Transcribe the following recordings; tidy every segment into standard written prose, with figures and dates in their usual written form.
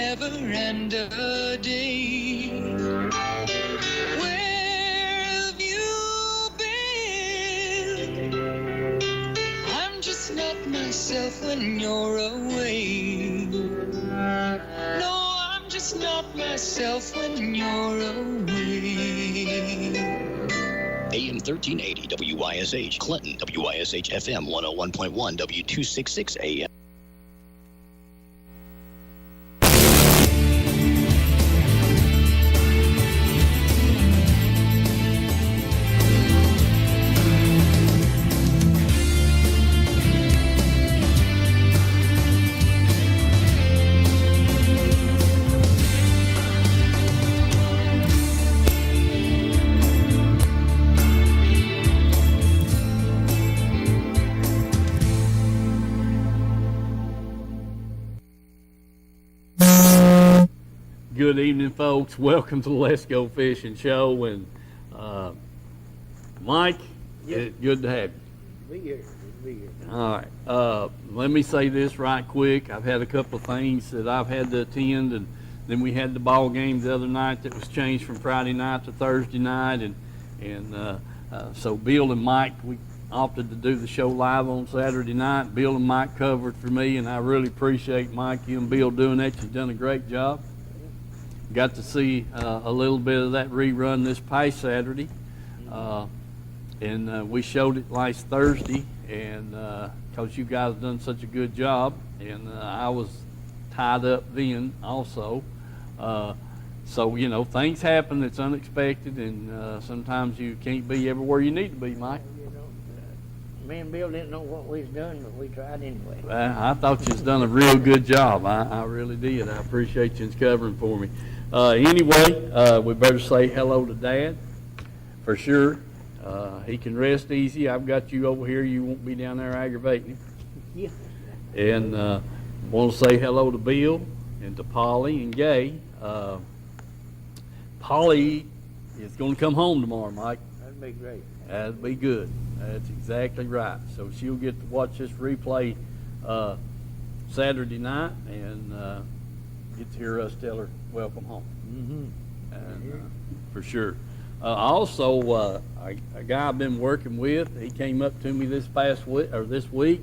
never end a day. Where have you been? I'm just not myself when you're away. No, I'm just not myself when you're away. AM 1380 WYSH Clinton, WYSH FM 101.1 W266 AM. Good evening, folks. Welcome to the Let's Go Fishing Show. And Mike, Yes. good to have you. Be here. Be here. All right. Let me say this right quick. I've had a couple of things that I've had to attend, and then we had the ball game the other night that was changed from Friday night to Thursday night, and so Bill and Mike, we opted to do the show live on Saturday night. Bill and Mike covered for me, and I really appreciate Mike, you and Bill doing that. You've done a great job. Got to see a little bit of that rerun this past Saturday, and we showed it last Thursday, and because you guys done such a good job, and I was tied up then also. So, you know, things happen that's unexpected, and sometimes you can't be everywhere you need to be, Mike. You know, me and Bill didn't know what we was doing, but we tried anyway. I thought you'd done a real good job. I really did. I appreciate you covering for me. Anyway, we better say hello to Dad, for sure. He can rest easy. I've got you over here. You won't be down there aggravating him. Yeah. And want to say hello to Bill and to Polly and Gay. Polly is going to come home tomorrow, Mike. That'd be great. That'd be good. That's exactly right. So she'll get to watch this replay Saturday night and get to hear us tell her welcome home. Mm-hmm. And, for sure. Also, a guy I've been working with, he came up to me this week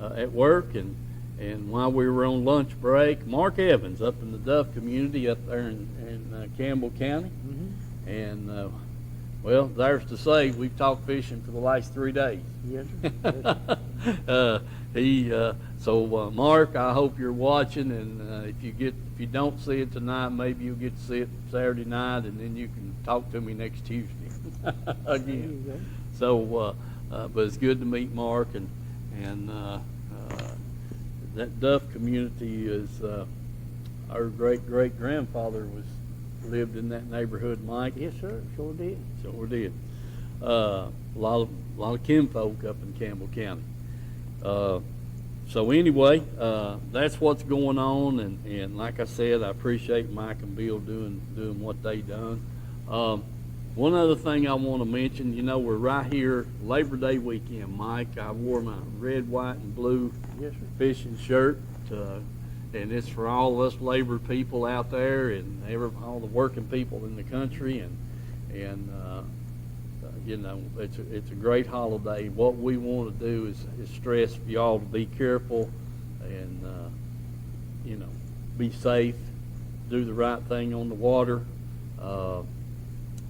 at work, and while we were on lunch break, Mark Evans up in the Duff community up there in Campbell County, Mm-hmm. and well, there's to say we've talked fishing for the last 3 days. Yes, sir. So Mark, I hope you're watching, and if you don't see it tonight, maybe you'll get to see it Saturday night, and then you can talk to me next Tuesday again. So, but it's good to meet Mark, and that Duff community is our great grandfather lived in that neighborhood, Mike. Yes, sir. Sure did. Sure did. A lot of kinfolk up in Campbell County. So anyway, that's what's going on, and like I said, I appreciate Mike and Bill doing what they done. One other thing I want to mention, you know, we're right here Labor Day weekend, Mike. I wore my red, white, and blue Yes, sir. fishing shirt, and it's for all us labor people out there and all the working people in the country, and you know, it's a great holiday. What we want to do is stress for y'all to be careful and you know, be safe, do the right thing on the water,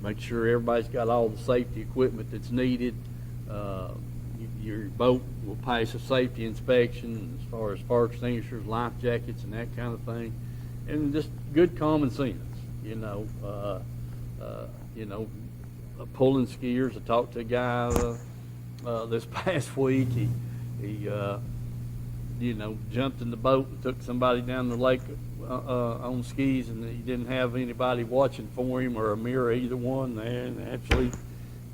make sure everybody's got all the safety equipment that's needed. Your boat will pass a safety inspection as far as fire extinguishers, life jackets, and that kind of thing, and just good common sense. You know, pulling skiers. I talked to a guy this past week. He you know, jumped in the boat and took somebody down the lake on skis, and he didn't have anybody watching for him or a mirror, either one there, and actually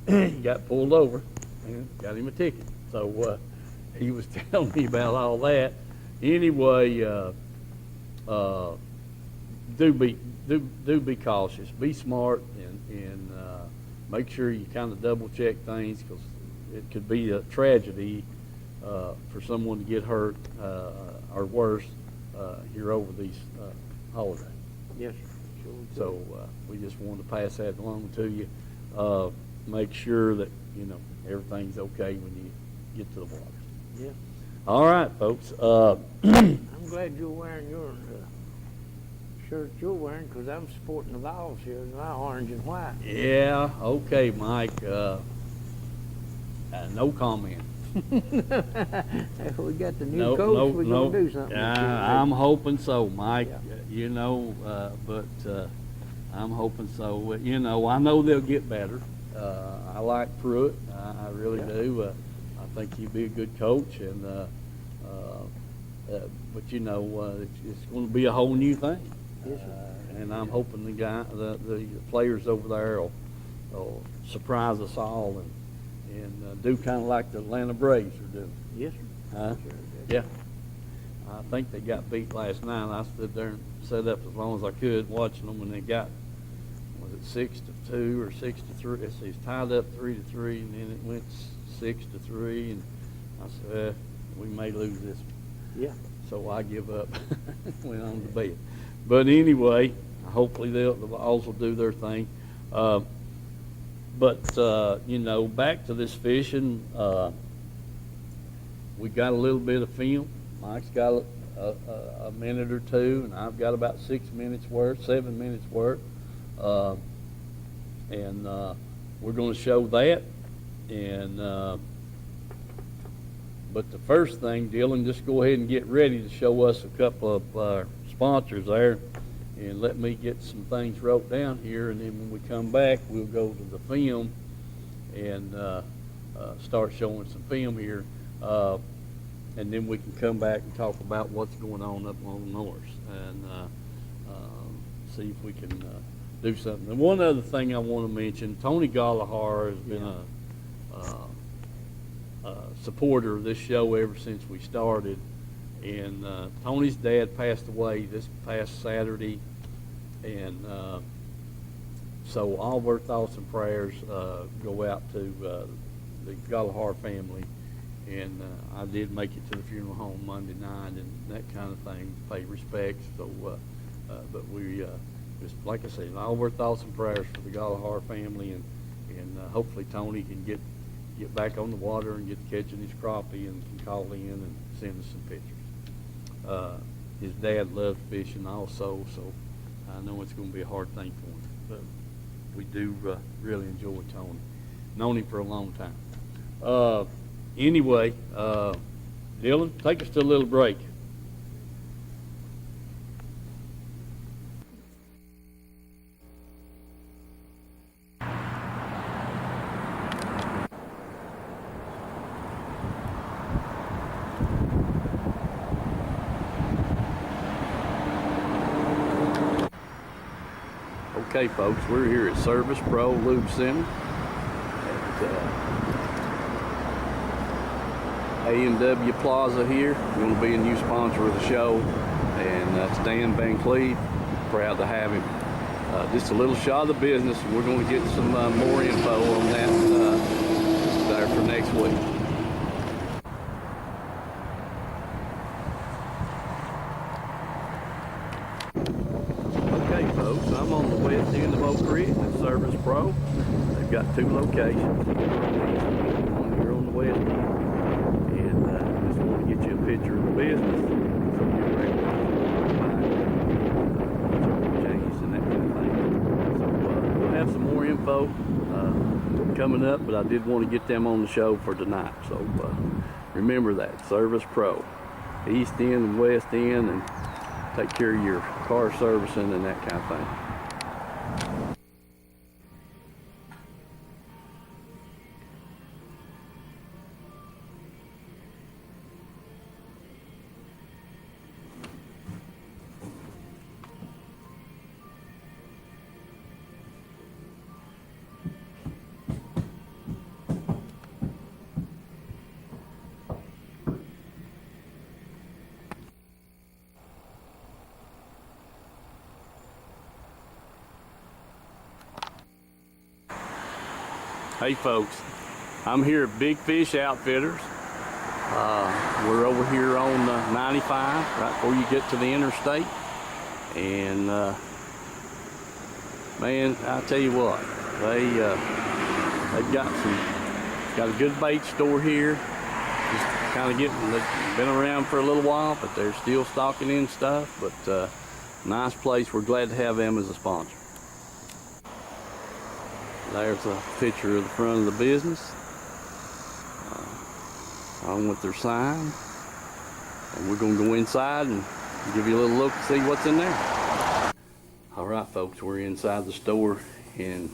he got pulled over and got him a ticket. So he was telling me about all that. Anyway, do be cautious, be smart, and make sure you kind of double check things, because it could be a tragedy for someone to get hurt or worse here over these holiday. Yes, sir. Sure we So we just wanted to pass that along to you. Make sure that, you know, everything's okay when you get to the water. could. Yeah. All right, folks. I'm glad you're wearing your shirt you're wearing, because I'm sporting the Vols here in my orange and white. Yeah, okay, Mike. No comment. If we got the new No, coach, no, we're no. going to do something. I'm hoping so, Mike. Yeah. You know, but I'm hoping so. You know, I know they'll get better. I like Pruitt. I really do. I think he'd be a good coach, and but you know, it's going to be a whole new thing. Yes, sir. And I'm hoping the players over there will surprise us all and do kind of like the Atlanta Braves are doing. Yes, sir. Huh? Sure, Yeah. I think they got beat last night. I stood there and sat up as long as I could watching them, and they got, was it 6-2 or 6-3? It's tied up 3-3, and then it went 6-3, and I said, we may lose this one. Yeah. So I give up, went on to bed. But anyway, hopefully the Vols will do their thing. But you know, back to this fishing, we got a little bit of film. Mike's got a minute or two, and I've got about 7 minutes worth. And we're going to show that. And but the first thing, Dylan, just go ahead and get ready to show us a couple of sponsors there, and let me get some things wrote down here, and then when we come back, we'll go to the film and start showing some film here, and then we can come back and talk about what's going on up on Norris, and see if we can do something. And one other thing I want to mention, Tony Gallagher has been a supporter of this show ever since we started, and Tony's dad passed away this past Saturday, and so all of our thoughts and prayers go out to the Gallagher family, and I did make it to the funeral home Monday night and that kind of thing, pay respects. So but we just, like I said, all of our thoughts and prayers for the Gallagher family, and hopefully Tony can get back on the water and get catching his crappie, and can call in and send us some pictures. His dad loved fishing also, so I know it's going to be a hard thing for him, but we do really enjoy Tony. Known him for a long time. Anyway, Dylan, take us to a little break. Okay, folks, we're here at Service Pro Lube Center at A&W Plaza here. Going to be a new sponsor of the show, and that's Dan Van Cleve. Proud to have him. Just a little shot of the business, and we're going to get some more info on that there for next week. Okay, folks, I'm on the west end of Oak Creek at Service Pro. They've got two locations. One here on the west end, and just want to get you a picture of the business so you're ready to changes and that kind of thing. So we'll have some more info coming up, but I did want to get them on the show for tonight. So remember that, Service Pro, east end and west end, and take care of your car servicing and that kind of thing. Hey folks, I'm here at Big Fish Outfitters. We're over here on 95, right before you get to the interstate. And man, I tell you what, they've got a good bait store here. Just kind of they've been around for a little while, but they're still stocking in stuff. But nice place. We're glad to have them as a sponsor. There's a picture of the front of the business, on with their sign. And we're going to go inside and give you a little look and see what's in there. All right, folks, we're inside the store, and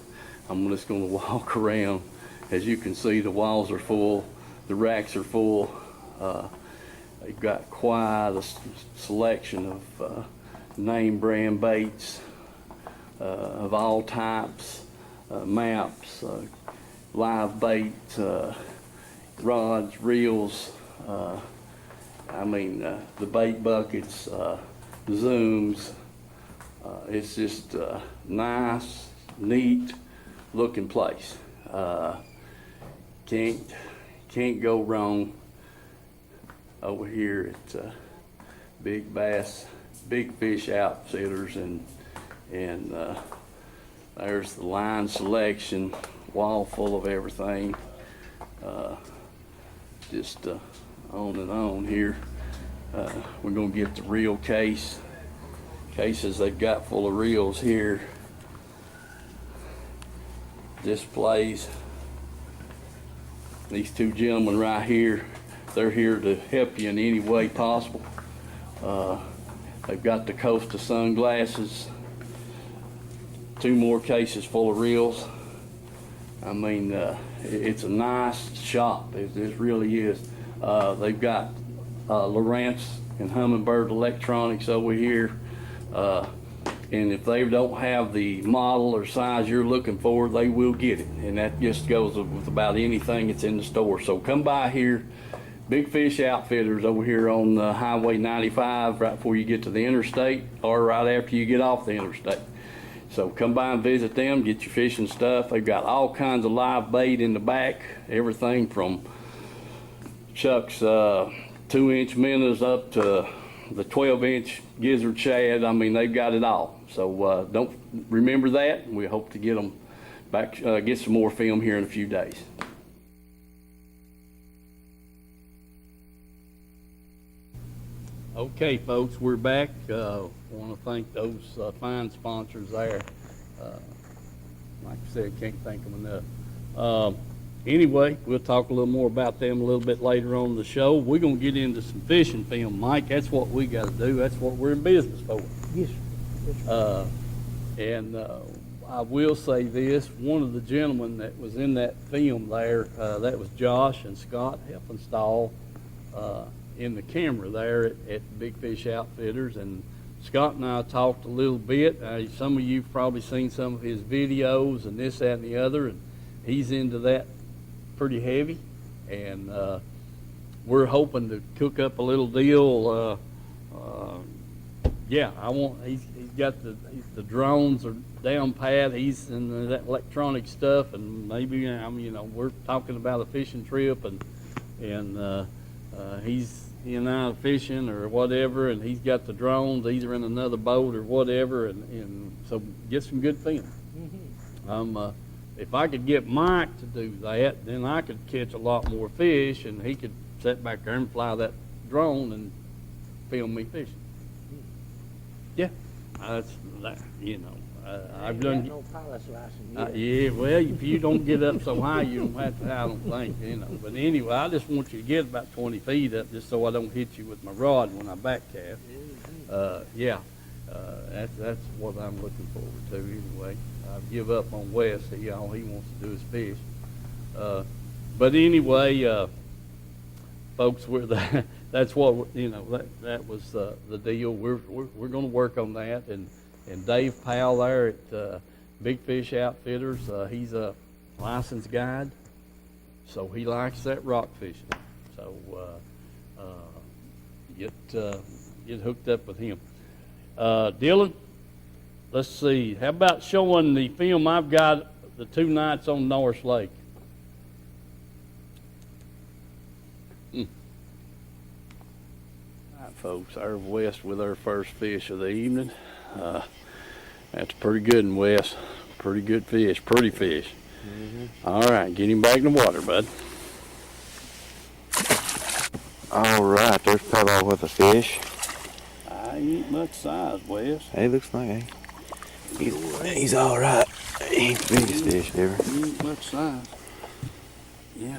I'm just going to walk around. As you can see, the walls are full, the racks are full. They've got quite a selection of name brand baits of all types, maps, live bait, rods, reels, the bait buckets, zooms. It's just a nice, neat looking place. Can't go wrong over here at Big Bass, Big Fish Outfitters, and there's the line selection, wall full of everything. Just on and on here. We're gonna get the reel cases they've got full of reels here. Displays. These two gentlemen right here, they're here to help you in any way possible. They've got the Costa sunglasses, 2 more cases full of reels. It's a nice shop. It really is. They've got Lowrance and Humminbird electronics over here. And if they don't have the model or size you're looking for, they will get it. And that just goes with about anything that's in the store. So come by here, Big Fish Outfitters over here on Highway 95, right before you get to the interstate, or right after you get off the interstate. So come by and visit them, get your fishing stuff. They've got all kinds of live bait in the back, everything from Chuck's 2-inch minnows up to the 12-inch gizzard shad. They've got it all. So don't remember that. We hope to get them back, get some more film here in a few days. Okay, folks, we're back. Want to thank those fine sponsors there. Like I said, can't thank them enough. Anyway, we'll talk a little more about them a little bit later on in the show. We're going to get into some fishing film, Mike. That's what we got to do. That's what we're in business for. Yes, sir. And I will say this, one of the gentlemen that was in that film there, that was Josh and Scott Heffenstahl in the camera there at Big Fish Outfitters. And Scott and I talked a little bit. Some of you have probably seen some of his videos and this, that, and the other. And he's into that pretty heavy. And we're hoping to cook up a little deal. He's got the drones are down pat. He's in that electronic stuff, and maybe we're talking about a fishing trip, and he's out fishing or whatever, and he's got the drones either in another boat or whatever, and so get some good film. Mm-hmm. If I could get Mike to do that, then I could catch a lot more fish, and he could sit back there and fly that drone and film me fishing. Yeah, that's that. I've done. No pilot's license. Yeah, well, if you don't get up so high, you don't have to. I don't think, But anyway, I just want you to get about 20 feet up, just so I don't hit you with my rod when I back cast. That's what I'm looking forward to anyway. I give up on Wes. All he wants to do is fish. But anyway, folks, that's what that was the deal. We're going to work on that, and Dave Powell there at Big Fish Outfitters, he's a licensed guide, so he likes that rock fishing. So get hooked up with him. Dylan, let's see. How about showing the film I've got, the 2 nights on Norris Lake? folks, there's Wes with our first fish of the evening. That's a pretty good one, Wes. Pretty good fish, pretty fish. All right, get him back in the water, bud. All right, there's Pablo with a fish. I ain't much size, Wes. Hey, looks like he's all right. He ain't the biggest fish ever. He ain't much size. Yeah.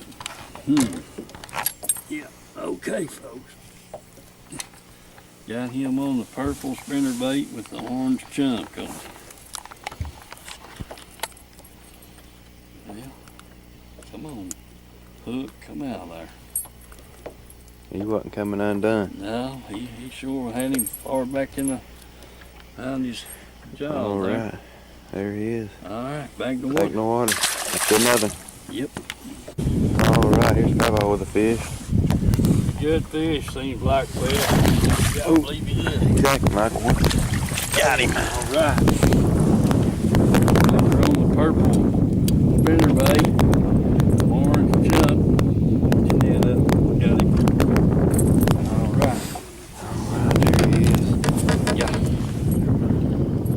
Yeah, okay, folks. Got him on the purple spinner bait with the orange chunk on it. Yeah. Come on. Hook, come out there. He wasn't coming undone. No, he sure had him far back in the behind his jaw. All right, there he is. All right, back to Back in the water. That's another. Yep. All right, here's Pablo with a fish. Good fish, seems like. Well, I believe he is. Exactly, Michael. Got him. All right. We're on the purple spinner bait, orange chunk. And then got him. All right. All right, there he is. Yeah.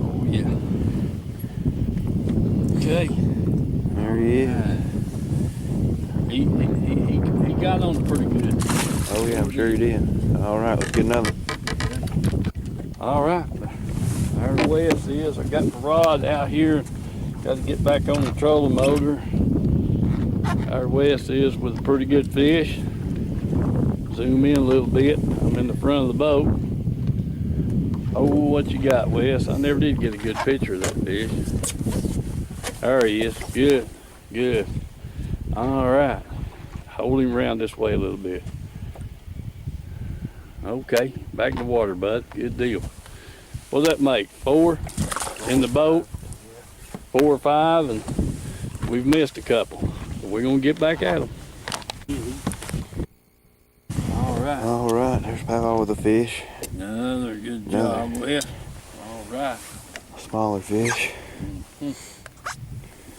Oh yeah. Okay. There he is. He got on pretty good. Oh yeah, I'm sure he did. All right, let's get another. All right, there's Wes is. I got the rod out here. Got to get back on the trolling motor. Our Wes is with a pretty good fish. Zoom in a little bit. I'm in the front of the boat. Oh, what you got, Wes? I never did get a good picture of that fish. There he is. Good, good. All right. Hold him around this way a little bit. Okay, back in the water, bud. Good deal. What's that make? 4 in the boat? 4 or 5, and we've missed a couple. So we're gonna get back at them. All right. All right, there's Pablo with a fish. Another good job, Wes. All right. A smaller fish.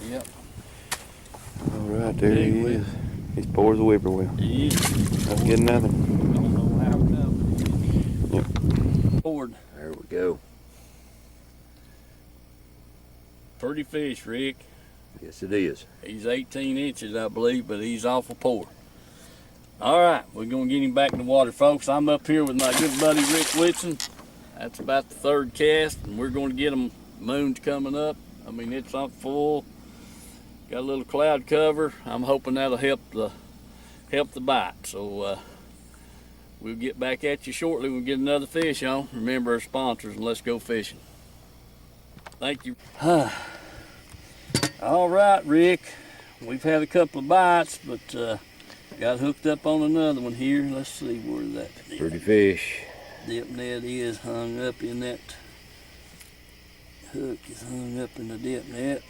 Yep. All right, there Big he whip. is. He's poor as a whippoorwill. Yeah. Let's get another. Don't know how it comes. Yep. Forward. There we go. Pretty fish, Rick. Yes, it is. He's 18 inches, I believe, but he's awful poor. All right, we're going to get him back in the water, folks. I'm up here with my good buddy, Rick Whitson. That's about the 3rd cast, and we're going to get them. Moon's coming up. I mean, it's up full. Got a little cloud cover. I'm hoping that'll help the bite. So we'll get back at you shortly. We'll get another fish on. Remember our sponsors, and let's go fishing. Thank you. All right, Rick. We've had a couple of bites, but got hooked up on another one here. Let's see where that Pretty fish. dip net is hung up in that. Hook is hung up in the dip net.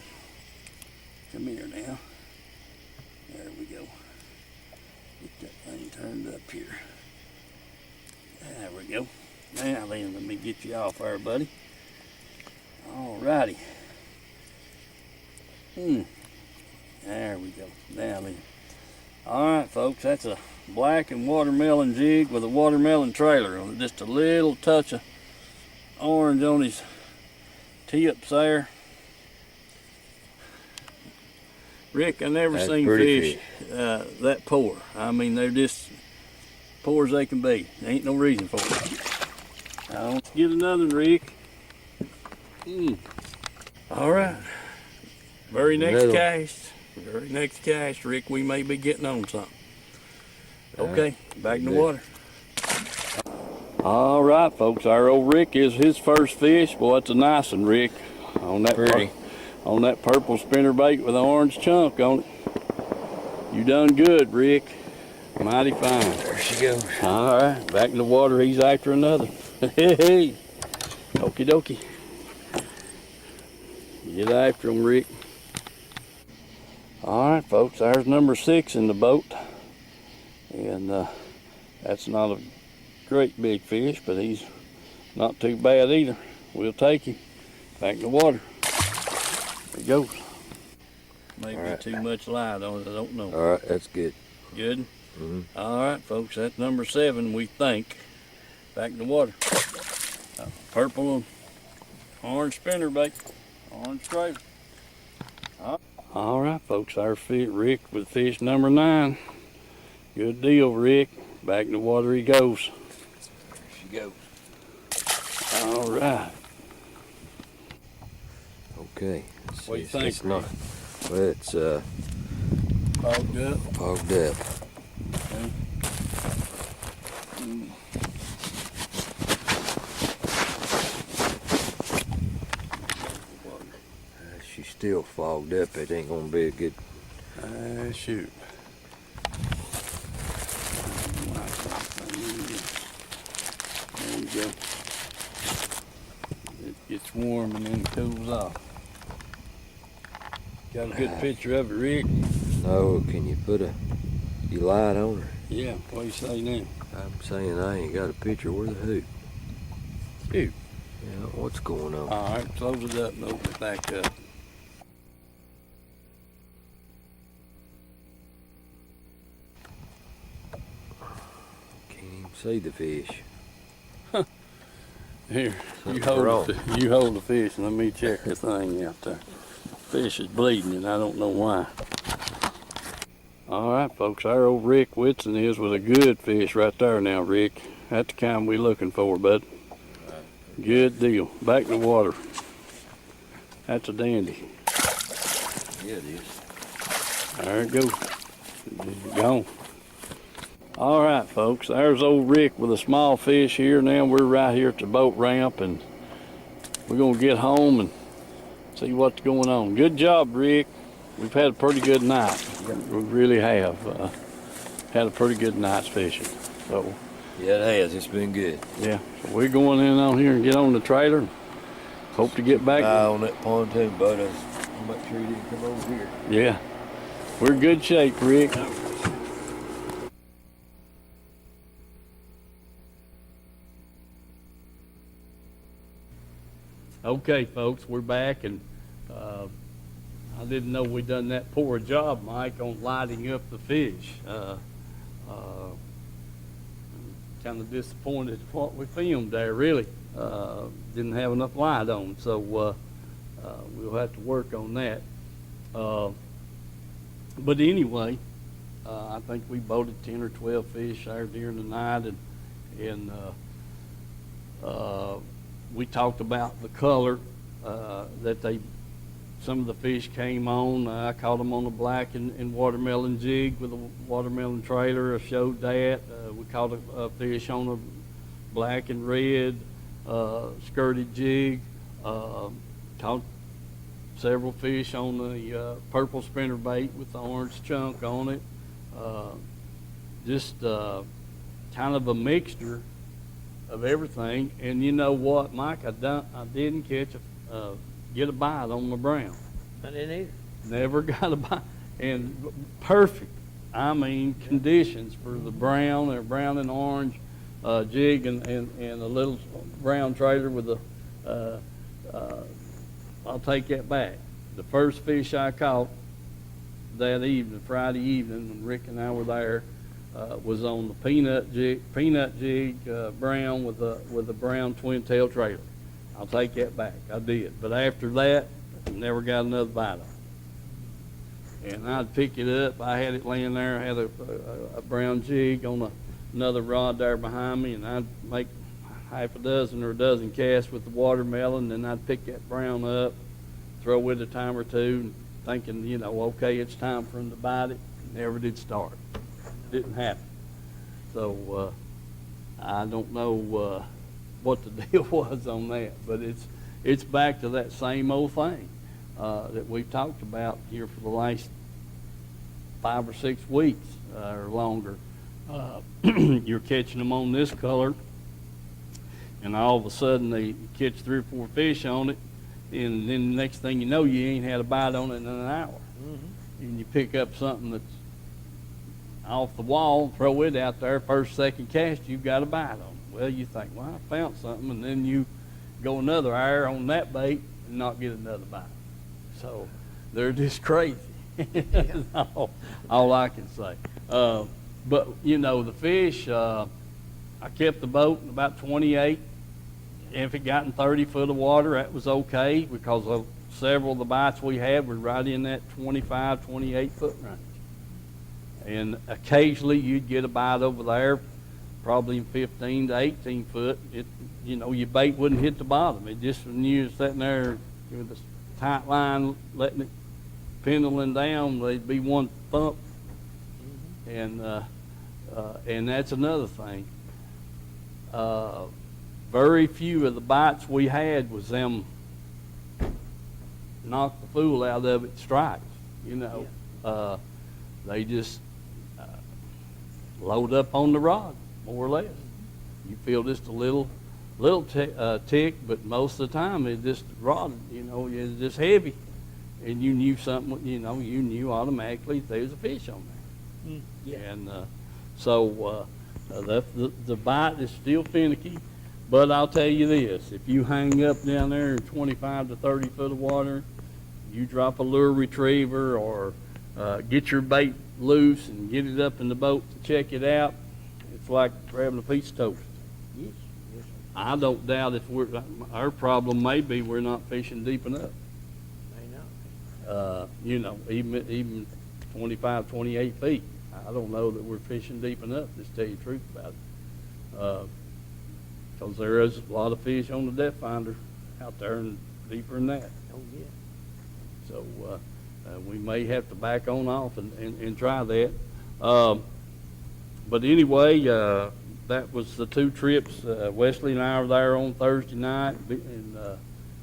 Come here now. There we go. Get that thing turned up here. There we go. Now then, let me get you off there, buddy. All righty. There we go. Now then. All right, folks, that's a black and watermelon jig with a watermelon trailer on it. Just a little touch of orange on his tips there. Rick, I never That's seen pretty fish that poor. I mean, they're just poor as they can be. There ain't no reason for it. Now, let's get another one, Rick. All right. Very next cast, Rick, we may be getting on something. Okay, back in the water. All right, folks, our old Rick is his first fish. Boy, it's a nice one, Rick. On that on that purple spinner bait with an orange chunk on it. You done good, Rick. Mighty fine. There she goes. All right, back in the water. He's after another. Hey, okie dokie. Get after him, Rick. All right, folks, there's number 6 in the boat. And that's not a great big fish, but he's not too bad either. We'll take him. Back in the water. There he goes. Maybe too much light on it, I don't know. All right, that's good. Good? All right, folks, that's number 7, we think. back in the water. Purple and orange spinnerbait, orange trailer. All right, folks, our Rick with fish number 9. Good deal, Rick. Back in the water he goes. There she goes. All right. Okay. What do you think, It's not. Well, it's Fogged up. fogged up. Okay. She's still fogged up. It ain't gonna be a good. Shoot. There you go. It gets warm and then cools off. Got a good picture of it, Rick? No, can you put you light on her? Yeah, what do you say now? I'm saying I ain't got a picture. Where the hoop? Shoot. Yeah, what's going on? All right, close it up and open it back up. Can't even see the fish. Here, Something's wrong. you hold the fish and let me check the thing out there. Fish is bleeding and I don't know why. All right, folks, our old Rick Whitson is with a good fish right there now, Rick. That's the kind we looking for, bud. Good deal. Back in the water. That's a dandy. Yeah, it is. There it goes. Gone. All right, folks, there's old Rick with a small fish here. Now we're right here at the boat ramp, and we're going to get home and see what's going on. Good job, Rick. We've had a pretty good night. We really have had a pretty good night's fishing. So, Yeah, it has. It's been good. yeah, so we're going in on here and get on the trailer. Hope to get back. Eye on that pontoon boat. I'm not sure he didn't come over here. Yeah, we're in good shape, Rick. Okay, folks, we're back, and I didn't know we done that poor a job, Mike, on lighting up the fish. Kind of disappointed at what we filmed there, really. Didn't have enough light on, so we'll have to work on that. But anyway, I think we boated 10 or 12 fish there during the night, and we talked about the color that some of the fish came on. I caught them on a black and watermelon jig with a watermelon trailer. I showed that. We caught a fish on a black and red skirted jig. Caught several fish on the purple spinnerbait with the orange chunk on it. Just kind of a mixture of everything. And you know what, Mike? I didn't get a bite on my brown. I didn't either. Never got a bite. And perfect, I mean, conditions for the brown and orange jig and a little brown trailer with a, I'll take that back. The first fish I caught that evening, Friday evening, when Rick and I were there, was on the peanut jig brown with a brown twin tail trailer. I'll take that back. I did. But after that, I never got another bite on it. And I'd pick it up. I had it laying there. I had a brown jig on another rod there behind me, and I'd make half a dozen or a dozen casts with the watermelon, and I'd pick that brown up, throw it a time or two, thinking, you know, okay, it's time for him to bite it. Never did start. Didn't happen. So I don't know what the deal was on that, but it's back to that same old thing that we've talked about here for the last 5 or 6 weeks or longer. You're catching them on this color, and all of a sudden they catch 3 or 4 fish on it, and then the next thing you know, you ain't had a bite on it in an hour. Mm-hmm. And you pick up something that's off the wall, throw it out there, first, second cast, you've got a bite on it. Well, you think, well, I found something, and then you go another hour on that bait and not get another bite. So they're just crazy. all I can say. But, you know, the fish, I I kept the boat in about 28. If it got in 30 foot of water, that was okay because of several of the bites we had were right in that 25, 28 foot range. And occasionally you'd get a bite over there, probably in 15 to 18 foot. Your bait wouldn't hit the bottom. It just, when you were sitting there with a tight line, letting it pendulum down, there'd be one thump. And that's another thing. Very few of the bites we had was them knock the fool out of it strikes. They just load up on the rod, more or less. You feel just a little tick, but most of the time it just rod, it's just heavy, and you knew something. You knew automatically there's a fish on there. And so the bite is still finicky. But I'll tell you this, if you hang up down there in 25 to 30 foot of water, you drop a lure retriever or get your bait loose and get it up in the boat to check it out, it's like grabbing a piece of toast. Yes, yes, sir. I don't doubt if our problem may be we're not fishing deep enough. May not. Even 25, 28 feet. I don't know that we're fishing deep enough, just to tell you the truth about it. Because there is a lot of fish on the depth finder out there and deeper than that. Oh, yeah. So we may have to back on off and try that. But anyway, that was the two trips. Wesley and I were there on Thursday night, and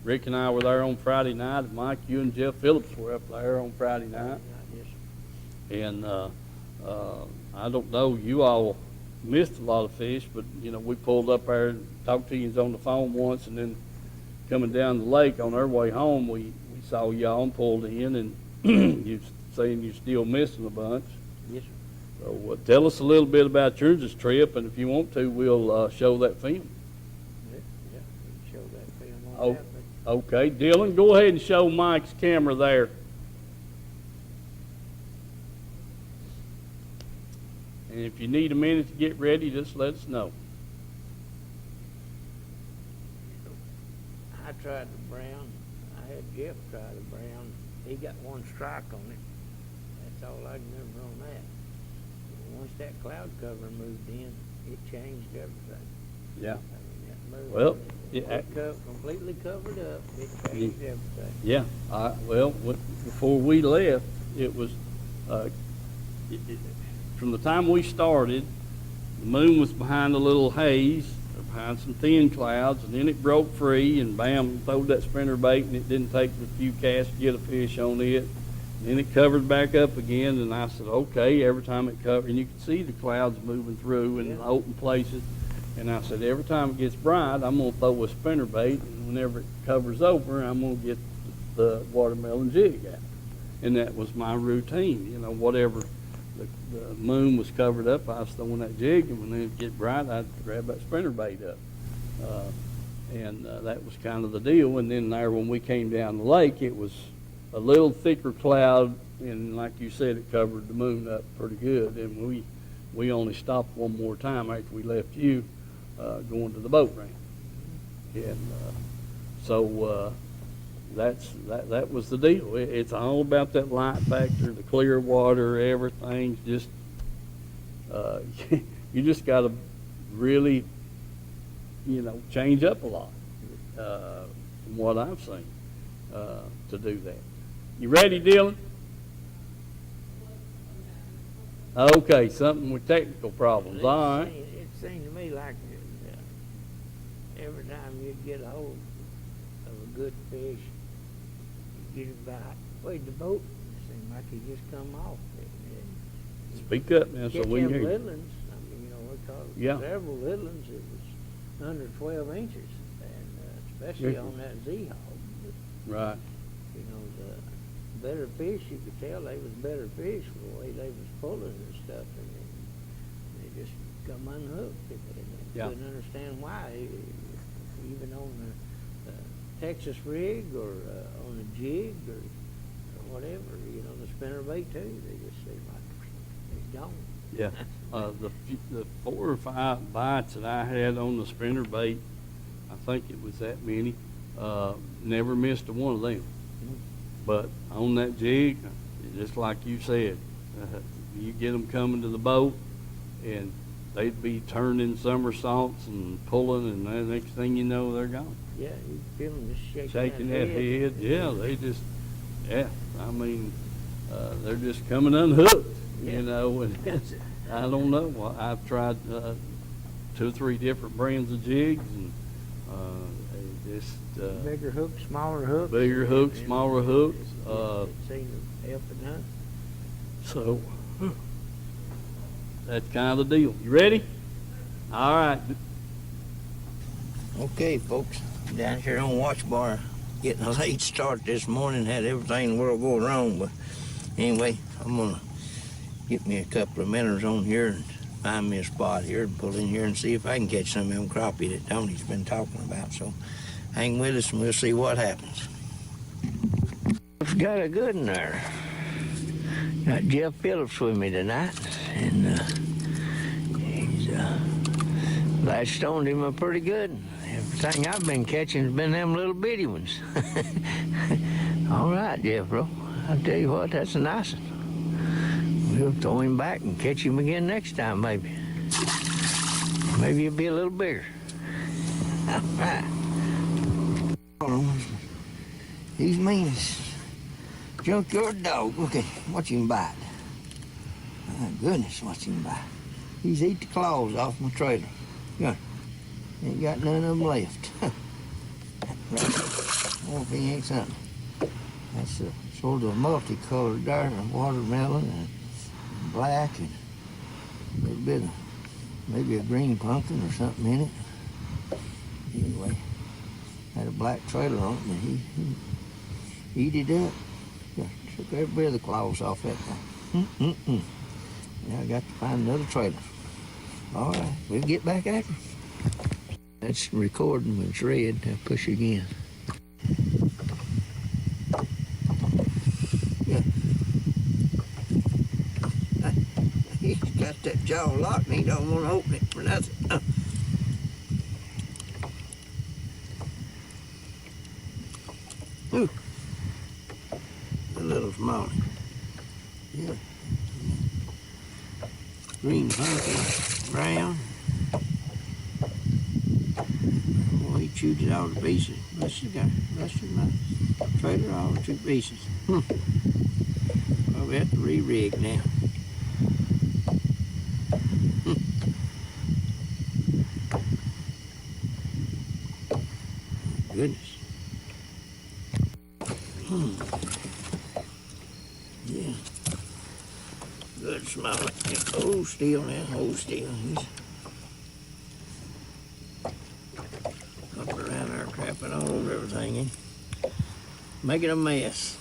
Rick and I were there on Friday night. And Mike, you and Jeff Phillips were up there on Friday night. Yes, sir. And I don't know, you all missed a lot of fish, but we pulled up there and talked to you on the phone once, and then coming down the lake on our way home, we saw y'all and pulled in, and you saying you're still missing a bunch. Yes, sir. So tell us a little bit about your trip, and if you want to, we'll show that film. Yeah, we can show that film on Oh, that, but okay, Dylan, go ahead and show Mike's camera there. And if you need a minute to get ready, just let us know. I tried the brown. I had Jeff try the brown. He got one strike on it. That's all I can remember on that. Once that cloud cover moved in, it changed everything. Yeah. That moved. Well, Completely covered up. It changed everything. Yeah. Before we left, it was from the time we started, the moon was behind a little haze, behind some thin clouds, and then it broke free, and bam, throwed that spinner bait, and it didn't take a few casts to get a fish on it. And then it covered back up again, and I said, okay, every time it covered, and you could see the clouds moving through in the open places, and I said, every time it gets bright, I'm going to throw a spinner bait, and whenever it covers over, I'm going to get the watermelon jig out. And that was my routine, whatever. The moon was covered up, I was throwing that jig, and when it get bright, I'd grab that spinner bait up. And that was kind of the deal. And then there, when we came down the lake, it was a little thicker cloud, and like you said, it covered the moon up pretty good. And we only stopped one more time after we left you, going to the boat ramp. And so that was the deal. It's all about that light factor, the clear water, everything's just, you just got to really, change up a lot from what I've seen to do that. You ready, Dylan? Okay, something with technical problems. All right. It seemed to me like every time you get a hold of a good fish, you get it by the boat, it seemed like he just come off. Speak up now so we can hear you. Littlins, we caught several littlins. It was under 12 inches, and especially on that Z-hog. Right. The better fish, you could tell they was better fish for the way they was pulling and stuff, and they just come unhooked. And couldn't understand why, even on the Texas rig or on a jig or whatever, the spinner bait too, they just seem like they're gone. Yeah. The 4 or 5 bites that I had on the spinner bait, I think it was that many, never missed a one of them. But on that jig, just like you said, you get them coming to the boat, and they'd be turning somersaults and pulling, and the next thing you know, they're gone. Yeah, you feel them just Shaking that head. Yeah, they just, I mean, they're just coming unhooked, you know, and I don't know. I've tried 2 or 3 different brands of jigs, and just bigger hooks, smaller hooks. Bigger hooks, smaller hooks. Seen them help enough. So that's kind of the deal. You ready? All right. Okay, folks, down here on Watch Bar, getting a late start this morning. Had everything in the world go wrong, but anyway, I'm gonna get me a couple of minutes on here and find me a spot here and pull in here and see if I can catch some of them crappie that Tony's been talking about. So hang with us and we'll see what happens. I've got a good one there. Got Jeff Phillips with me tonight, and he's latched on to him a pretty good. Everything I've been catching has been them little bitty ones. All right, Jeff, bro. I'll tell you what, that's a nice one. We'll throw him back and catch him again next time, maybe. Maybe he'll be a little bigger. All right. He's mean as junkyard dog. Look at him. Watch him bite. My goodness, watch him bite. He's ate the claws off my trailer. Yeah. Ain't got none of them left. Oh, if he ain't something. That's a sort of multicolored there, a watermelon and black and a little bit of maybe a green pumpkin or something in it. Anyway, had a black trailer on it, and he eat it up. Yeah, took every bit of the claws off that thing. Now I got to find another trailer. All right, we'll get back at it. That's recording when it's red. Now push again. Yeah. He's got that jaw locked and he don't want to open it for nothing. Ooh. A little smaller. Yeah. Green pumpkin, brown. Well, he chewed it all to pieces. Busted my trailer all to pieces. Probably have to re-rig now. Goodness. Yeah. Good smell. Hold still now. Hold still. He's up around there crapping all over everything, making a mess.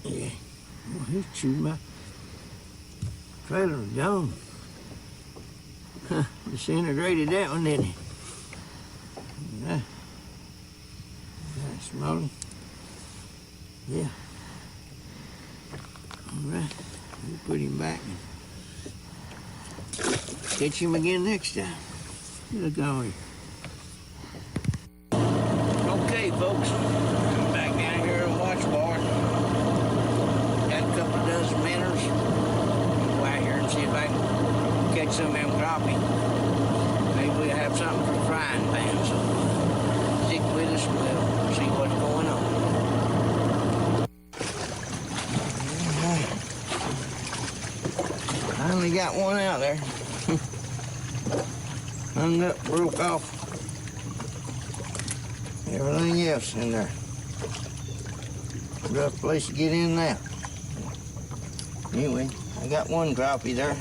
Yeah. Well, he's chewed my trailer gone. Huh. Disintegrated that one, didn't he? Yeah. Smelling. Yeah. All right. We'll put him back and catch him again next time. Look on. Okay, folks. I'm back down here at Watch Bar. Got a couple of dozen minnows. Go out here and see if I can catch some of them crappie. Maybe we'll have something for frying pan. So stick with us. We'll see what's going on. Finally got one out there. Hung up, broke off. Everything else in there. Rough place to get in now. Anyway, I got one crappie there.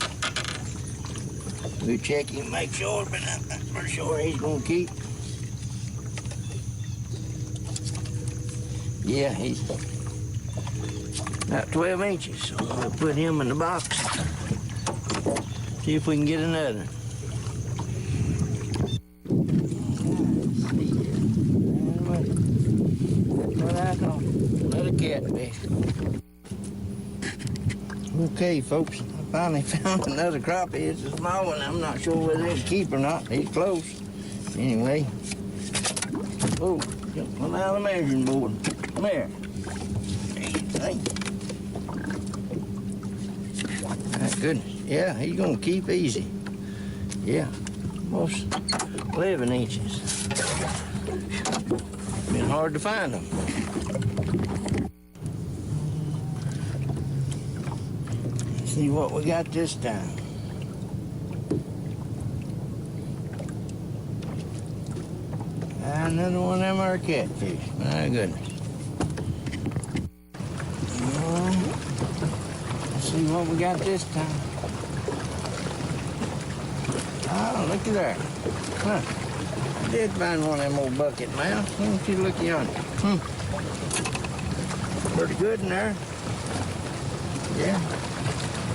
We'll check him, make sure, but I'm not for sure he's gonna keep. Yeah, he's about 12 inches, so we'll put him in the box. See if we can get another. Another catfish. Okay, folks, I finally found another crappie. It's a small one. I'm not sure whether it's keep or not. He's close. Anyway. Oh, come out of the measuring board. Come here. Hey. My goodness. Yeah, he's gonna keep easy. Yeah, almost 11 inches. Been hard to find them. See what we got this time. Another one of them are catfish. My goodness. Let's see what we got this time. Oh, look at that. Huh. I did find one of them old bucket mouths. Why don't you look yonder? Pretty good in there. Yeah.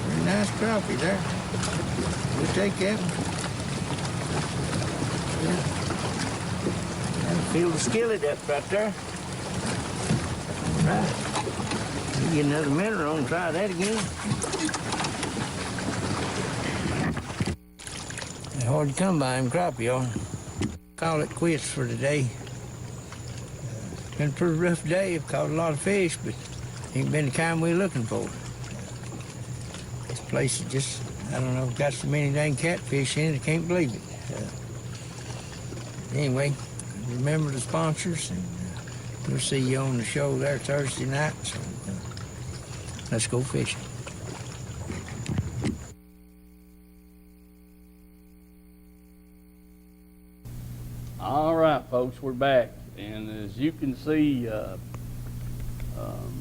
Very nice crappie there. We'll take that one. Yeah. Fill the skillet up right there. All right. You get another minute on and try that again. It's hard to come by them crappie, y'all. Call it quits for today. Been a pretty rough day. I've caught a lot of fish, but ain't been the kind we're looking for. This place is just, I don't know, got so many dang catfish in it, I can't believe it. Anyway, remember the sponsors, and we'll see you on the show there Thursday night, so let's go fishing. All right, folks, we're back. And as you can see,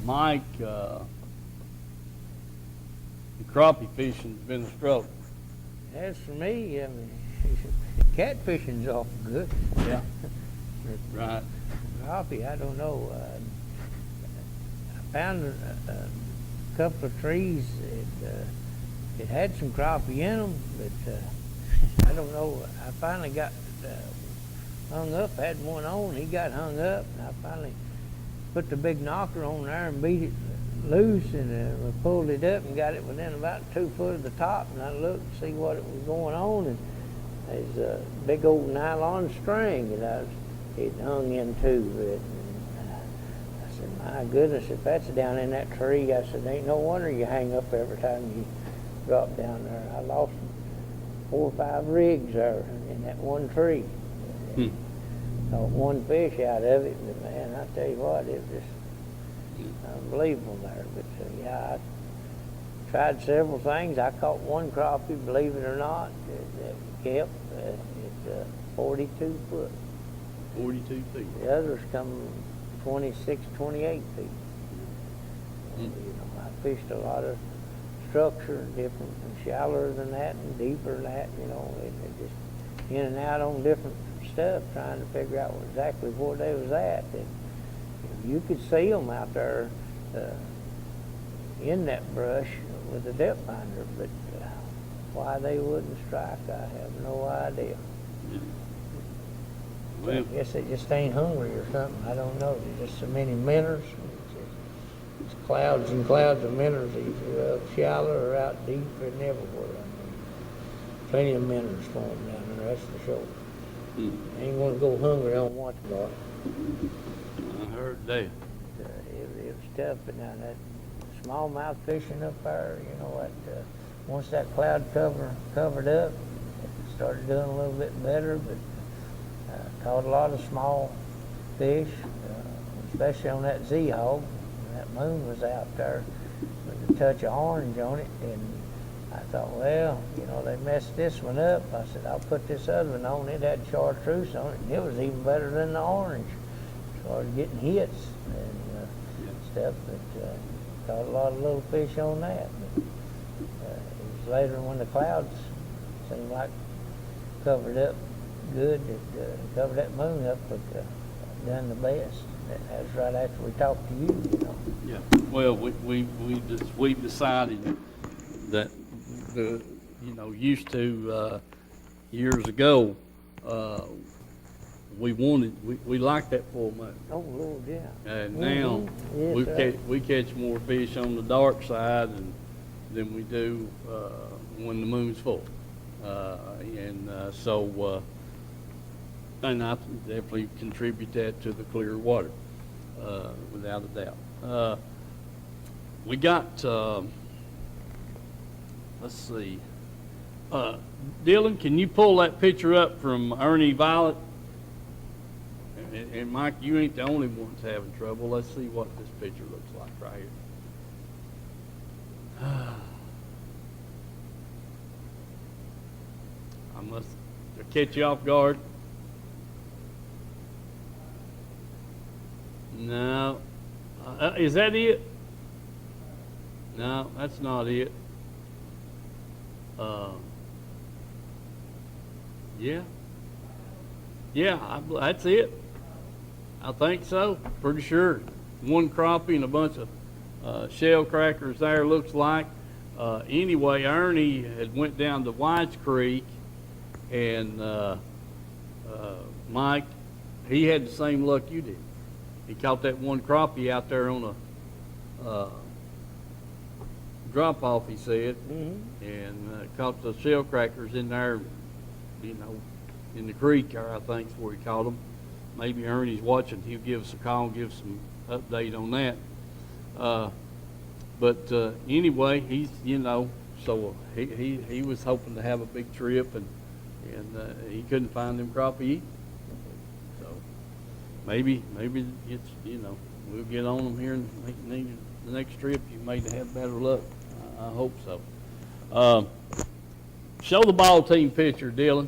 Mike, the crappie fishing's been a struggle. As for me, I mean, catfishing's awful good. Yeah. Right. Crappie, I don't know. I found a couple of trees that had some crappie in them, but I don't know. I finally got hung up. I had one on. He got hung up, and I finally put the big knocker on there and beat it loose, and we pulled it up and got it within about 2 foot of the top. And I looked to see what it was going on, and there's a big old nylon string that it hung into it. And I said, my goodness, if that's down in that tree, I said, ain't no wonder you hang up every time you drop down there. I lost 4 or 5 rigs there in that one tree. Caught one fish out of it, but man, I tell you what, it was just unbelievable there. But yeah, I tried several things. I caught one crappie, believe it or not, that kept. It's 42 foot. 42 feet. The others come 26, 28 feet. You know, I fished a lot of structure, different, and shallower than that, and deeper than that. You know, it just in and out on different stuff, trying to figure out exactly where they was at. And you could see them out there in that brush with a depth finder, but why they wouldn't strike, I have no idea. Well, I guess they just ain't hungry or something. I don't know. There's just so many minnows. It's clouds and clouds of minnows, either shallow or out deep and everywhere. I mean, plenty of minnows for them down there, that's for sure. Ain't gonna go hungry on watch bar. I heard that. It was tough, but now that smallmouth fishing up there, you know what? Once that cloud covered up, it started doing a little bit better. But caught a lot of small fish, especially on that Z-hog. That moon was out there with a touch of orange on it, and I thought, well, you know, they messed this one up. I said, I'll put this other one on. It had chartreuse on it, and it was even better than the orange. Started getting hits and stuff, but caught a lot of little fish on that. But it was later when the clouds seemed like covered up good, it covered that moon up, but done the best. That was right after we talked to you, you know. Yeah. Well, we've decided that used to years ago, we liked that full moon. Oh Lord, yeah. And now Yes, we catch more fish on the dark side, and than we do when the moon's full. And I definitely contribute that to the clear water, without a doubt. We got, let's see, Dylan, can you pull that picture up from Ernie Violet? And Mike, you ain't the only ones having trouble. Let's see what this picture looks like right here. I must catch you off guard. No. Is that it? No, that's not it. Yeah. Yeah, that's it. I think so. Pretty sure. One crappie and a bunch of shell crackers there, looks like. Anyway, Ernie had went down to White's Creek, and Mike, he had the same luck you did. He caught that one crappie out there on a drop-off, he said, and caught the shell crackers in there, you know, in the creek there, I think is where he caught them. Maybe Ernie's watching. He'll give us a call and give us some update on that. But anyway, he's, you know, so he was hoping to have a big trip, and he couldn't find them crappie. So maybe it's, you know, we'll get on them here, and the next trip you may have better luck. I hope so. Show the ball team picture, Dylan.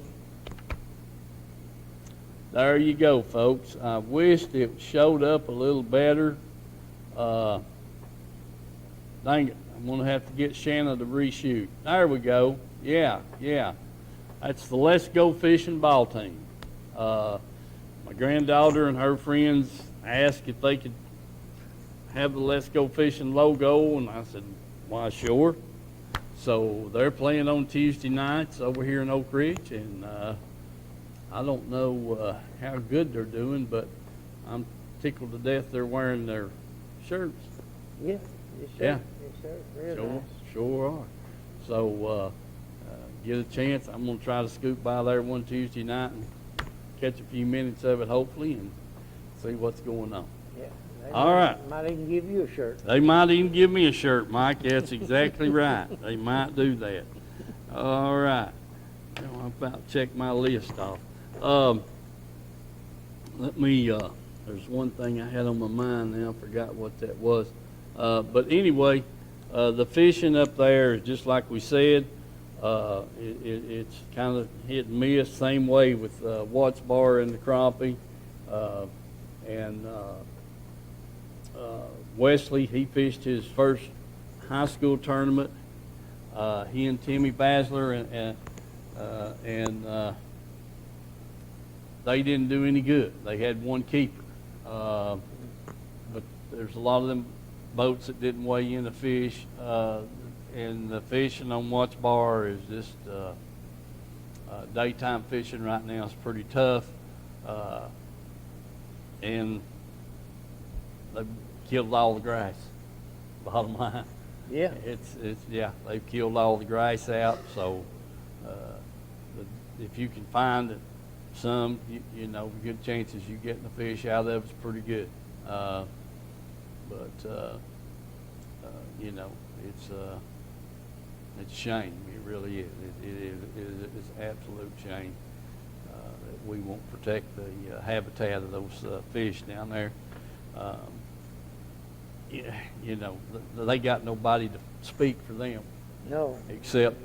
There you go, folks. I wished it showed up a little better. Dang it, I'm going to have to get Shanna to reshoot. There we go. Yeah. That's the Let's Go Fishing ball team. My granddaughter and her friends asked if they could have the Let's Go Fishing logo, and I said, why, sure. So they're playing on Tuesday nights over here in Oak Ridge, and I don't know how good they're doing, but I'm tickled to death they're wearing their shirts. Yeah. Yeah. Real nice. Sure are. So get a chance. I'm going to try to scoot by there one Tuesday night and catch a few minutes of it, hopefully, and see what's going on. Yeah. All right. Might even give you a shirt. They might even give me a shirt, Mike. That's exactly right. They might do that. All right. Now, I'm about to check my list off. Let me, there's one thing I had on my mind now. I forgot what that was. But anyway, the fishing up there is just like we said. It's kind of hit and miss, same way with Watts Bar and the crappie. And Wesley, he fished his first high school tournament. He and Timmy Basler, and they didn't do any good. They had one keeper. But there's a lot of them boats that didn't weigh in the fish, and the fishing on Watts Bar is just daytime fishing right now is pretty tough, and they've killed all the grass. Bottom line, Yeah. it's they've killed all the grass out. So if you can find some, you know, good chances you getting the fish out of it's pretty good. But you know, it's a shame. It really is. It's an absolute shame that we won't protect the habitat of those fish down there. You know, they got nobody to speak for them. No. Except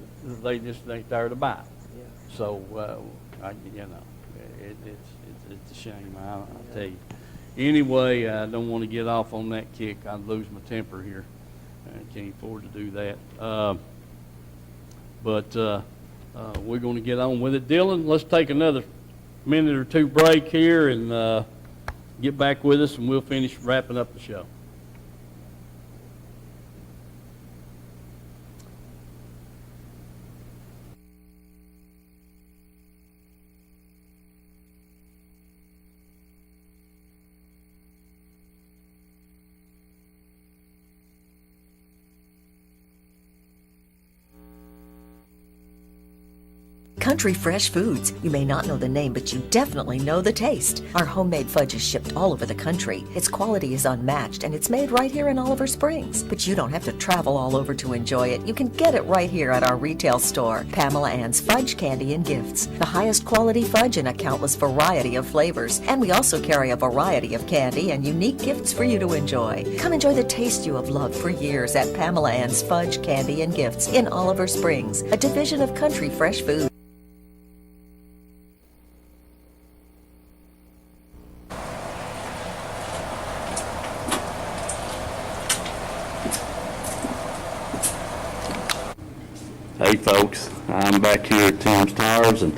they just ain't there to buy. Yeah. So, you know, it's a shame, I'll tell you. Anyway, I don't want to get off on that kick. I'd lose my temper here. I can't afford to do that. But we're going to get on with it. Dylan, let's take another minute or two break here and get back with us, and we'll finish wrapping up the show. Country Fresh Foods. You may not know the name, but you definitely know the taste. Our homemade fudge is shipped all over the country. Its quality is unmatched, and it's made right here in Oliver Springs. But you don't have to travel all over to enjoy it. You can get it right here at our retail store, Pamela Ann's Fudge, Candy, and Gifts. The highest quality fudge in a countless variety of flavors. And we also carry a variety of candy and unique gifts for you to enjoy. Come enjoy the taste you have loved for years at Pamela Ann's Fudge, Candy, and Gifts in Oliver Springs, a division of Country Fresh Foods. Hey folks, I'm back here at Tim's Tires, and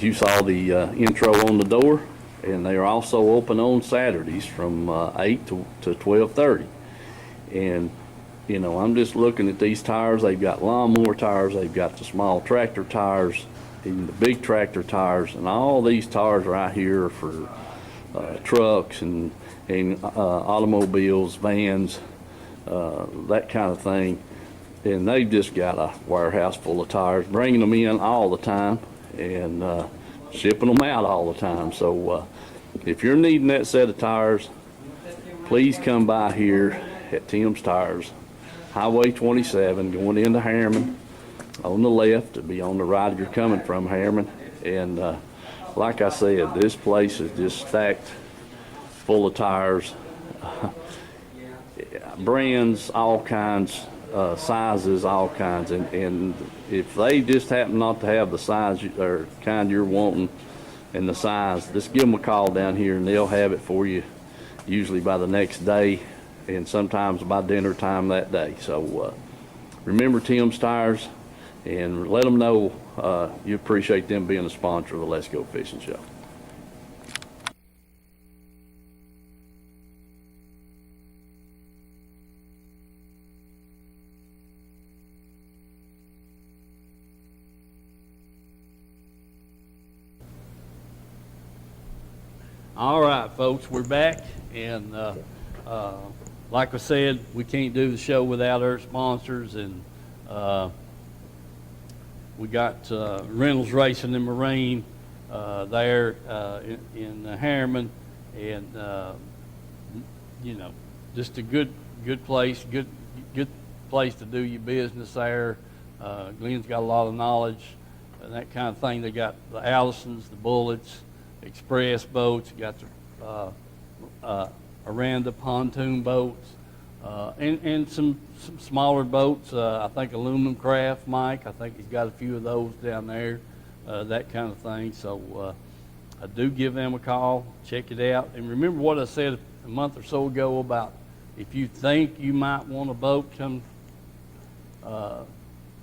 you saw the intro on the door, and they are also open on Saturdays from 8 to 12:30. And you know, I'm just looking at these tires. They've got lawnmower tires, they've got the small tractor tires, even the big tractor tires, and all these tires right here are for trucks and automobiles, vans, that kind of thing. And they've just got a warehouse full of tires, bringing them in all the time and shipping them out all the time. So if you're needing that set of tires, please come by here at Tim's Tires, Highway 27, going into Harriman on the left. It'll be on the right if you're coming from Harriman. And like I said, this place is just stacked full of tires, brands, all kinds, sizes, all kinds, and if they just happen not to have the size or kind you're wanting and the size, just give them a call down here and they'll have it for you, usually by the next day and sometimes by dinner time that day. So remember Tim's Tires, and let them know you appreciate them being a sponsor of the Let's Go Fishing Show. All right, folks, we're back, and like I said, we can't do the show without our sponsors, and we got Reynolds Racing and Marine there in Harriman, and you know, just a good place, good place to do your business there. Glenn's got a lot of knowledge and that kind of thing. They got the Allisons, the Bullets, Express boats, got the Aranda pontoon boats, and some smaller boats. I think Aluminum Craft, Mike, I think he's got a few of those down there, that kind of thing. So I do give them a call, check it out. And remember what I said a month or so ago about if you think you might want a boat come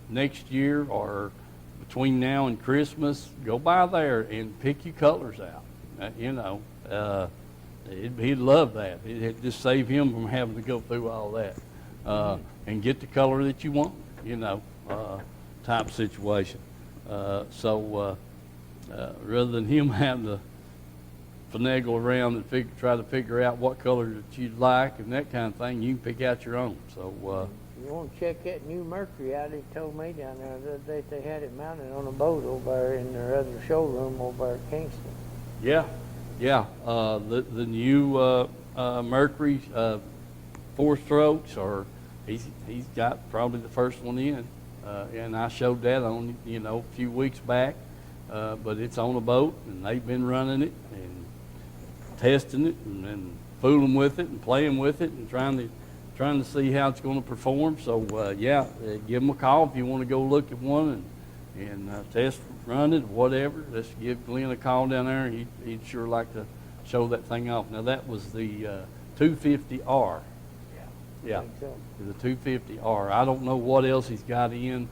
next year or between now and Christmas, go by there and pick your colors out. You know, he'd love that. It'd just save him from having to go through all that and get the color that you want, you know, type situation. So rather than him having to finagle around and try to figure out what color that you'd like and that kind of thing, you can pick out your own. So you want to check that new Mercury out? He told me down there the other day they had it mounted on a boat over there in their other showroom over there at Kingston. Yeah. The new Mercury 4 strokes, or he's got probably the first one in, and I showed that on a few weeks back. But it's on a boat, and they've been running it and testing it and fooling with it and playing with it and trying to see how it's going to perform. So give them a call if you want to go look at one and test run it, whatever. Let's give Glenn a call down there. He'd sure like to show that thing off. Now that was the 250R. Yeah, the 250R. I don't know what else he's got in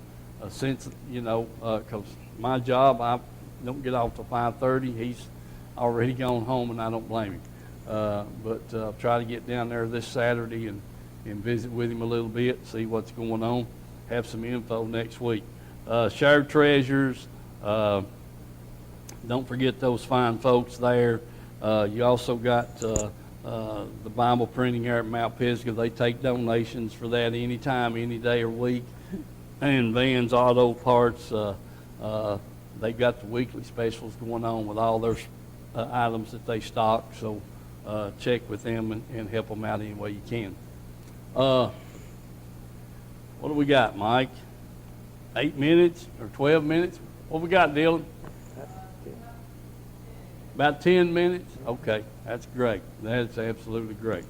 since, because my job, I don't get off till 5:30. He's already gone home, and I don't blame him. But I'll try to get down there this Saturday and visit with him a little bit, see what's going on, have some info next week. Shared Treasures, don't forget those fine folks there. You also got the Bible printing here at Mount Pisgah. They take donations for that anytime, any day or week. and Van's Auto Parts. They've got the weekly specials going on with all their items that they stock, so check with them and help them out any way you can. What do we got, Mike? 8 minutes or 12 minutes? What we got, Dylan? About 10 minutes? Okay, that's great. That's absolutely great.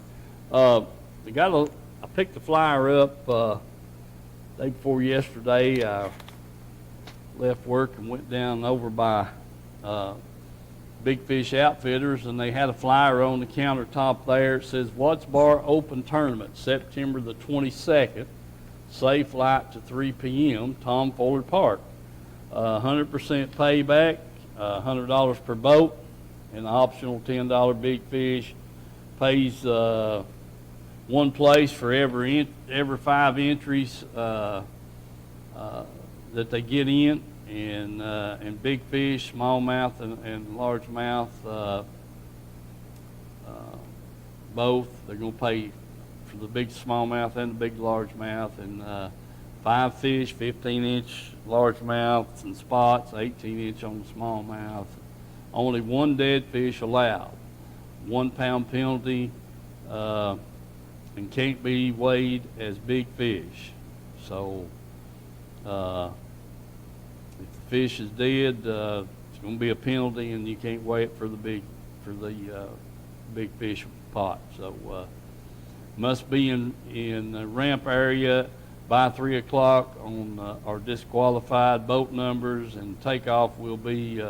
I picked the flyer up day before yesterday. I left work and went down over by Big Fish Outfitters, and they had a flyer on the countertop there. It says, Watts Bar Open Tournament, September the 22nd. Safe light to 3 p.m., Tom Fuller Park. 100% payback, $100 per boat, and optional $10 Big Fish. Pays one place for every 5 entries that they get in, and big fish, smallmouth, and largemouth, both. They're going to pay for the big smallmouth and the big largemouth, and 5 fish, 15-inch largemouths and spots, 18-inch on the smallmouth. Only 1 dead fish allowed. 1 pound penalty, and can't be weighed as big fish. So if the fish is dead, it's going to be a penalty, and you can't weigh it for the big fish pot. So must be in the ramp area by 3 o'clock on our disqualified boat numbers, and takeoff will be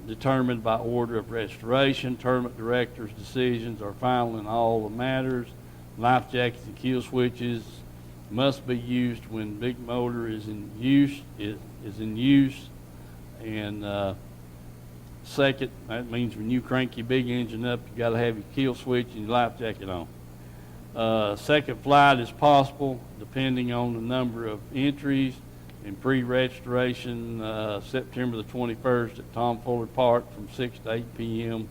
determined by order of restoration. Tournament director's decisions are final in all the matters. Life jackets and kill switches must be used when big motor is in use. And second, that means when you crank your big engine up, you got to have your kill switch and your life jacket on. Second flight is possible depending on the number of entries. In pre-registration, September the 21st at Tom Fuller Park from 6 to 8 p.m.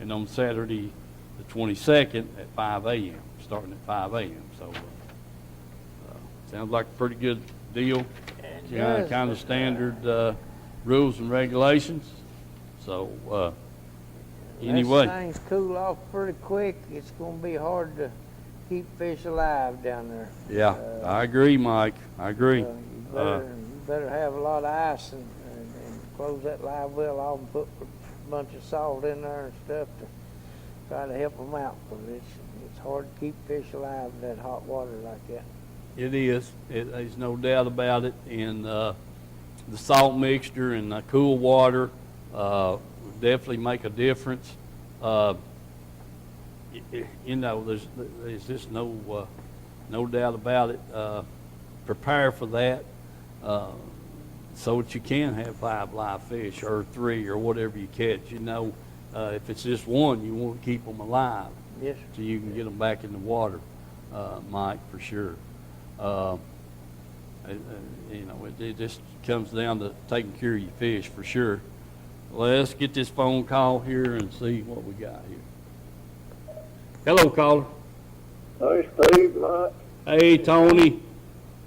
and on Saturday the 22nd at 5 a.m., starting at 5 a.m. So sounds like a pretty good deal. Kind of standard rules and regulations. So anyway. Unless things cool off pretty quick, it's going to be hard to keep fish alive down there. Yeah, I agree, Mike. I agree. You better have a lot of ice and close that live well off and put a bunch of salt in there and stuff to try to help them out, because it's hard to keep fish alive in that hot water like that. It is. There's no doubt about it. And the salt mixture and the cool water will definitely make a difference. There's just no doubt about it. Prepare for that so that you can have 5 live fish or 3 or whatever you catch. If it's just one, you want to keep them alive. Yes. So you can get them back in the water, Mike, for sure. It just comes down to taking care of your fish for sure. Let's get this phone call here and see what we got here. Hello, caller. Hey, Steve, Mike. Hey, Tony.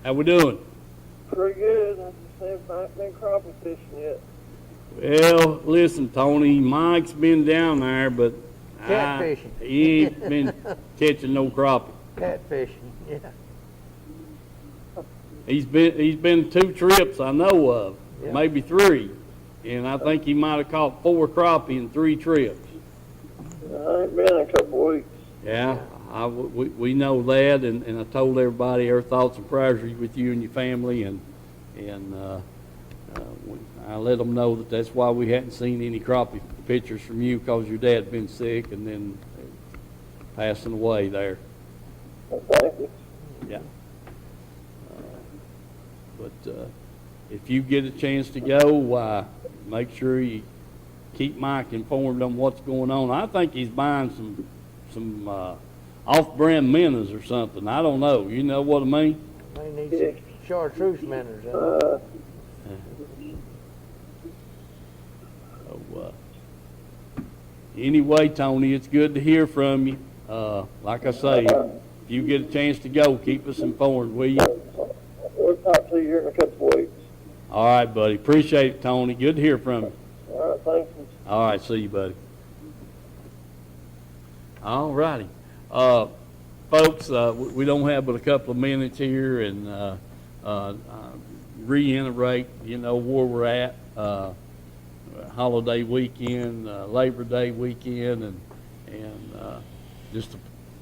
How we doing? Pretty good. I just haven't been crappie fishing yet. Well, listen, Tony, Mike's been down there, but Catfishing. He ain't been catching no crappie. Catfishing, yeah. He's been 2 trips I know of, Yeah. maybe 3, and I think he might have caught 4 crappie in 3 trips. I ain't been in a couple weeks. Yeah, we know that, and I told everybody our thoughts and prayers are with you and your family, and I let them know that's why we hadn't seen any crappie pictures from you, because your dad had been sick and then passing away there. Well, thank you. Yeah. But if you get a chance to go, make sure you keep Mike informed on what's going on. I think he's buying some off-brand minnows or something. I don't know. You know what I mean? They need some chartreuse minnows. Anyway, Tony, it's good to hear from you. Like I say, if you get a chance to go, keep us informed, will you? We'll talk see you here in a couple of weeks. All right, buddy. Appreciate it, Tony. Good to hear from you. All right, thanks. All right, see you, buddy. All righty. Folks, we don't have but a couple of minutes here, and reiterate, where we're at. Holiday weekend, Labor Day weekend, and just a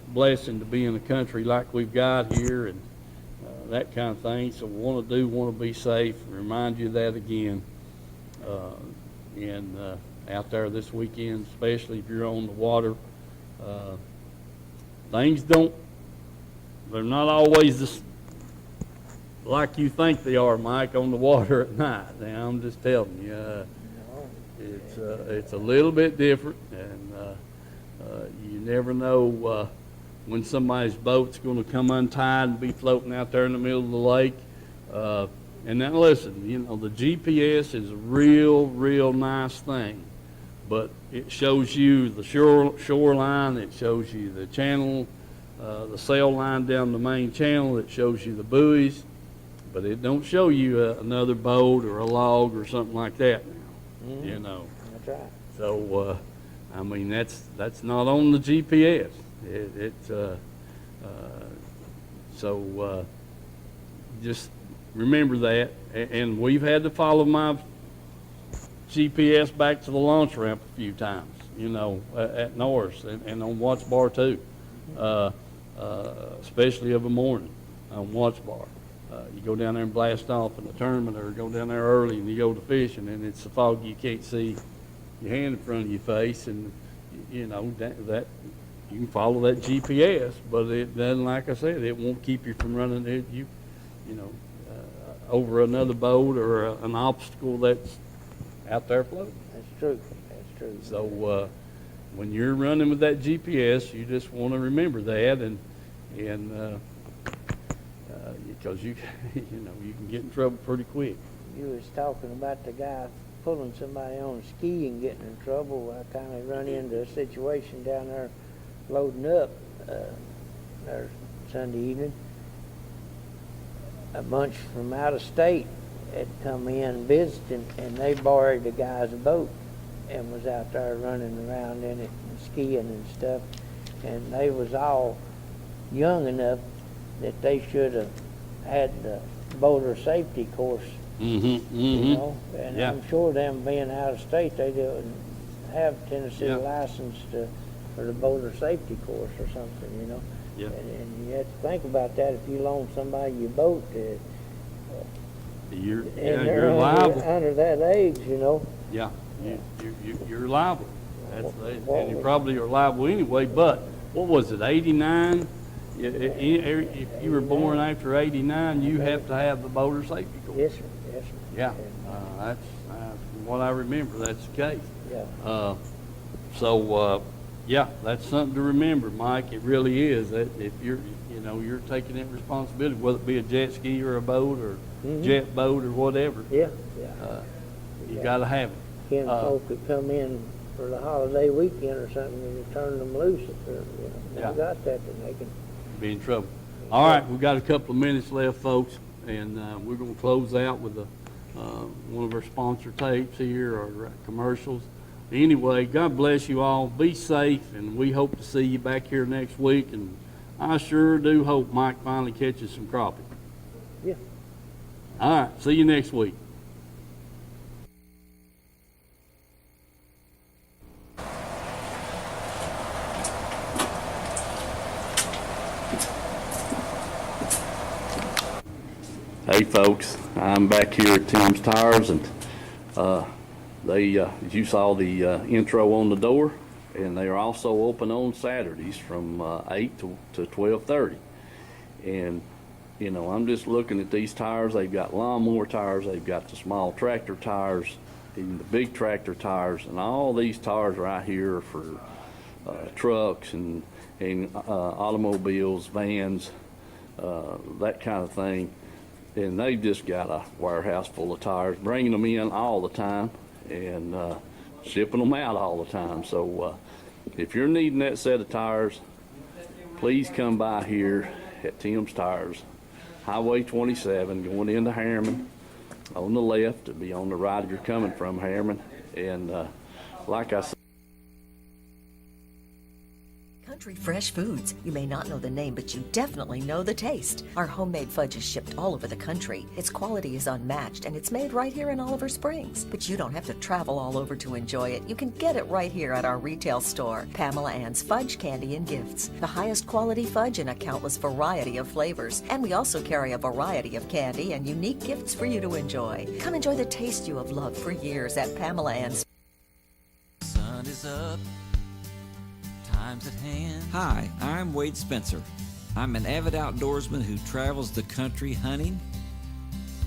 blessing to be in a country like we've got here, and that kind of thing. So we want to be safe. Remind you of that again. And out there this weekend, especially if you're on the water, they're not always like you think they are, Mike, on the water at night. Now, I'm just telling you, it's a little bit different, and you never know when somebody's boat's going to come untied and be floating out there in the middle of the lake. And now listen, the GPS is a real nice thing, but it shows you the shoreline, it shows you the channel, the sail line down the main channel, it shows you the buoys, but it don't show you another boat or a log or something like that now. That's right. So, that's not on the GPS. Just remember that. And we've had to follow my GPS back to the launch ramp a few times, at Norris and on Watts Bar too, especially of a morning on Watts Bar. You go down there and blast off in the tournament, or go down there early and you go to fishing, and it's so foggy you can't see your hand in front of your face, and that you can follow that GPS, but it doesn't, like I said, it won't keep you from running it. Over another boat or an obstacle that's out there floating. That's true. So when you're running with that GPS, you just want to remember that, and because you can get in trouble pretty quick. You was talking about the guy pulling somebody on a ski and getting in trouble. I kind of run into a situation down there loading up there Sunday evening. A bunch from out of state had come in visiting, and they borrowed the guy's boat and was out there running around in it and skiing and stuff. And they was all young enough that they should have had the boater safety course. And Yeah. I'm sure them being out of state, they didn't have Tennessee Yeah. license for the boater safety course or something, Yeah. And you have to think about that if you loan somebody your boat, You're and they're you're liable. under that age, Yeah, you're liable. And you probably are liable anyway. But what was it, 89? If you were born after 89, you have to have the boater safety course. Yes, sir. Yes, sir. Yeah, that's from what I remember. That's the case. Yeah. Yeah, that's something to remember, Mike. It really is. That if you're taking that responsibility, whether it be a jet ski or a boat or jet boat or whatever. Yeah. You got to have it. Ken folk could come in for the holiday weekend or something and you turn them loose if they're, Yeah. they got that, then they can. Be in trouble. All right, we've got a couple of minutes left, folks, and we're going to close out with one of our sponsor tapes here, or commercials. Anyway, God bless you all. Be safe, and we hope to see you back here next week. And I sure do hope Mike finally catches some crappie. Yeah. All right, see you next week. Hey folks, I'm back here at Tim's Tires, and you saw the intro on the door, and they are also open on Saturdays from 8 to 12:30. And I'm just looking at these tires. They've got lawnmower tires, they've got the small tractor tires, even the big tractor tires, and all these tires right here are for trucks and automobiles, vans, that kind of thing. And they've just got a warehouse full of tires, bringing them in all the time and shipping them out all the time. So if you're needing that set of tires, please come by here at Tim's Tires, Highway 27 going into Harriman on the left. It'll be on the right if you're coming from Harriman. And like I said, Country Fresh Foods. You may not know the name, but you definitely know the taste. Our homemade fudge is shipped all over the country. Its quality is unmatched, and it's made right here in Oliver Springs. But you don't have to travel all over to enjoy it. You can get it right here at our retail store, Pamela Ann's Fudge, Candy, and Gifts. The highest quality fudge in a countless variety of flavors. And we also carry a variety of candy and unique gifts for you to enjoy. Come enjoy the taste you have loved for years at Pamela Ann's. Sun is up. Time's at hand. Hi, I'm Wade Spencer. I'm an avid outdoorsman who travels the country hunting,